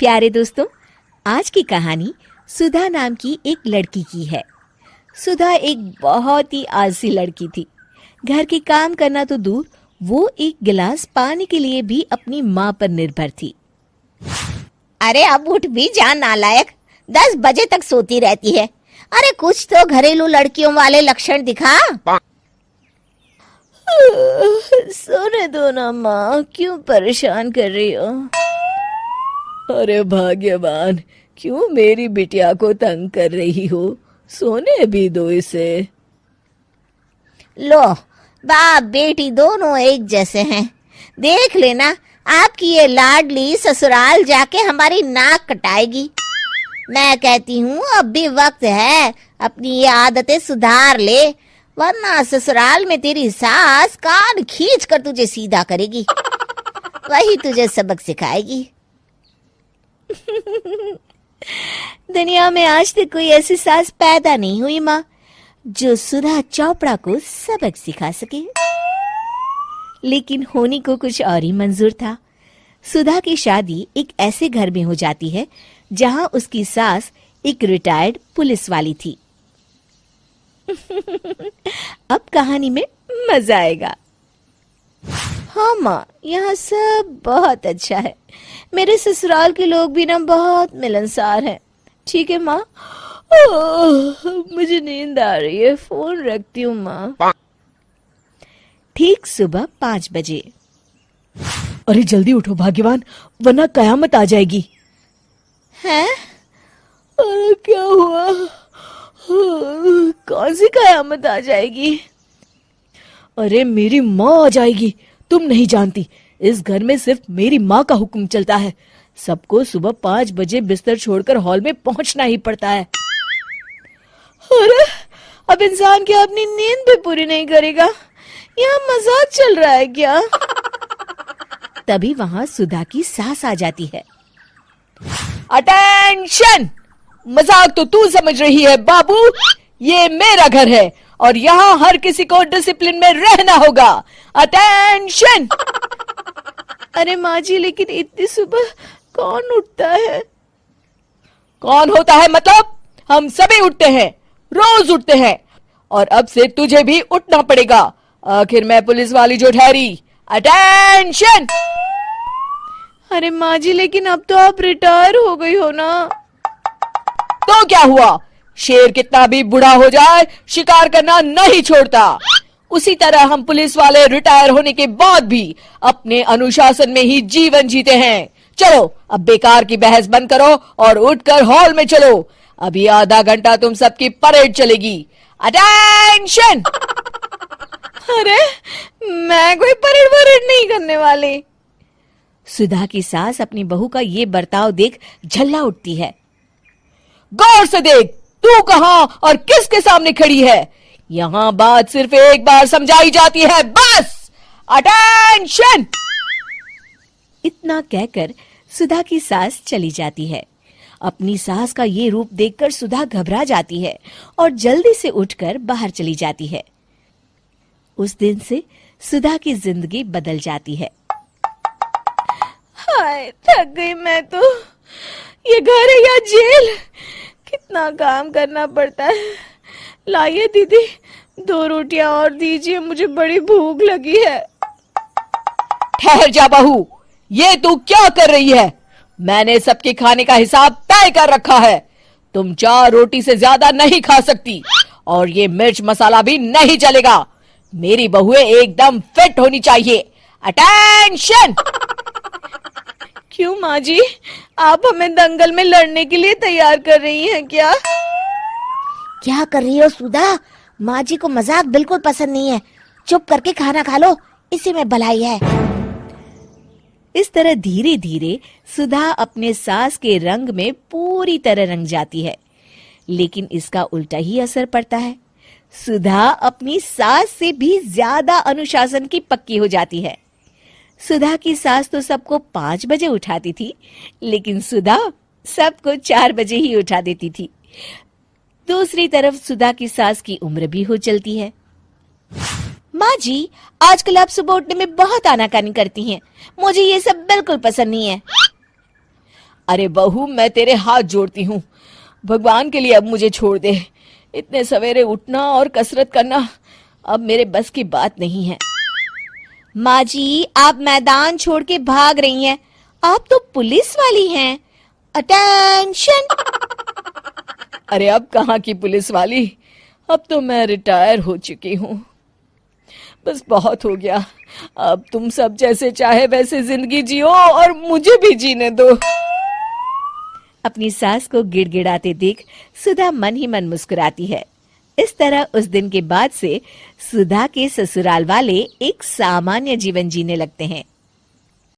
प्यारे दोस्तों, आज की कहानी सुधा नाम की एक लड़की की है। सुधा एक बहुत ही आलसी लड़की थी। घर के काम करना तो दूर, वो एक गिलास पानी के लिए भी अपनी माँ पर निर्भर थी। अरे अब उठ भी जा नालायक, 10 बजे तक सोती रहती है। अरे कुछ तो घरेलू लड़कियों वाले लक्षण दिखा। सोने दो ना माँ, क्यों परेशान कर रही हो? अरे भाग्यवान, क्यों मेरी बिटिया को तंग कर रही हो? सोने भी दो इसे। लो, बाप बेटी दोनों एक जैसे हैं। देख लेना, आपकी ये लाडली ससुराल जाके हमारी नाक कटाएगी। मैं कहती हूँ अब भी वक्त है, अपनी ये आदतें सुधार ले, वरना ससुराल में तेरी सास कान खींच कर तुझे सीधा करेगी। वही तुझे सबक सिखाएगी। दुनिया में आज तक कोई ऐसी सास पैदा नहीं हुई माँ, जो सुधा चोपड़ा को सबक सिखा सके। लेकिन होनी को कुछ और ही मंजूर था। सुधा की शादी एक ऐसे घर में हो जाती है जहां उसकी सास एक रिटायर्ड पुलिस वाली थी। अब कहानी में मजा आएगा। हाँ माँ, यहाँ सब बहुत अच्छा है। मेरे ससुराल के लोग भी ना बहुत मिलनसार हैं। ठीक है माँ, मुझे नींद आ रही है, फोन रखती हूँ माँ। ठीक सुबह 5 बजे। अरे जल्दी उठो भाग्यवान, वरना कयामत आ जाएगी। हैं? अरे क्या हुआ? कौन सी कयामत आ जाएगी? अरे मेरी माँ आ जाएगी। तुम नहीं जानती, इस घर में सिर्फ मेरी माँ का हुक्म चलता है। सबको सुबह 5 बजे बिस्तर छोड़कर हॉल में पहुंचना ही पड़ता है। अरे अब इंसान क्या अपनी नींद भी पूरी नहीं करेगा? यहाँ मजाक चल रहा है क्या? तभी वहां सुधा की सास आ जाती है। अटेंशन! मजाक तो तू समझ रही है बाबू, ये मेरा घर है और यहाँ हर किसी को डिसिप्लिन में रहना होगा। अटेंशन! अरे माँ जी, लेकिन इतनी सुबह कौन उठता है? कौन होता है मतलब? हम सभी उठते हैं, रोज उठते हैं, और अब से तुझे भी उठना पड़ेगा। आखिर मैं पुलिस वाली जो ठहरी। अटेंशन! अरे माँ जी, लेकिन अब तो आप रिटायर हो गई हो ना। तो क्या हुआ? शेर कितना भी बूढ़ा हो जाए, शिकार करना नहीं छोड़ता। उसी तरह हम पुलिस वाले रिटायर होने के बाद भी अपने अनुशासन में ही जीवन जीते हैं। चलो अब बेकार की बहस बंद करो और उठकर हॉल में चलो। अभी आधा घंटा तुम सबकी परेड चलेगी। अटेंशन! अरे मैं कोई परेड वरेड नहीं करने वाली। सुधा की सास अपनी बहू का ये बर्ताव देख झल्ला उठती है। गौर से देख, तू कहां और किसके सामने खड़ी है? यहां बात सिर्फ एक बार समझाई जाती है, बस। अटेंशन! इतना कहकर सुधा की सास चली जाती है। अपनी सास का ये रूप देखकर सुधा घबरा जाती है और जल्दी से उठकर बाहर चली जाती है। उस दिन से सुधा की जिंदगी बदल जाती है। हाय, थक गई मैं तो। ये घर है या जेल? कितना काम करना पड़ता है। लाइए दीदी, 2 रोटियां और दीजिए, मुझे बड़ी भूख लगी है। ठहर जा बहू, ये तू क्या कर रही है? मैंने सबके खाने का हिसाब तय कर रखा है। तुम 4 रोटी से ज्यादा नहीं खा सकती और ये मिर्च मसाला भी नहीं चलेगा। मेरी बहुएं एकदम फिट होनी चाहिए। अटेंशन! क्यों माँ जी, आप हमें दंगल में लड़ने के लिए तैयार कर रही हैं क्या? क्या कर रही हो सुधा? माँ जी को मजाक बिल्कुल पसंद नहीं है। चुप करके खाना खा लो, इसी में भलाई है। इस तरह धीरे धीरे सुधा अपने सास के रंग में पूरी तरह रंग जाती है, लेकिन इसका उल्टा ही असर पड़ता है। सुधा अपनी सास से भी ज्यादा अनुशासन की पक्की हो जाती है। सुधा की सास तो सबको 5 बजे उठाती थी, लेकिन सुधा सबको 4 बजे ही उठा देती थी। दूसरी तरफ सुधा की सास की उम्र भी हो चलती है। माँ जी, आजकल आप सुबह उठने में बहुत आनाकानी करती हैं। मुझे ये सब बिल्कुल पसंद नहीं है। अरे बहू, मैं तेरे हाथ जोड़ती हूँ, भगवान के लिए अब मुझे छोड़ दे। इतने सवेरे उठना और कसरत करना अब मेरे बस की बात नहीं है। माँ जी, आप मैदान छोड़ के भाग रही हैं। आप तो पुलिस वाली हैं। अटेंशन। अरे अब कहाँ की पुलिस वाली, अब तो मैं रिटायर हो चुकी हूँ। बस बहुत हो गया, अब तुम सब जैसे चाहे वैसे जिंदगी जियो और मुझे भी जीने दो। अपनी सास को गिड़गिड़ाते देख सुधा मन ही मन मुस्कुराती है। इस तरह उस दिन के बाद से सुधा के ससुराल वाले एक सामान्य जीवन जीने लगते हैं।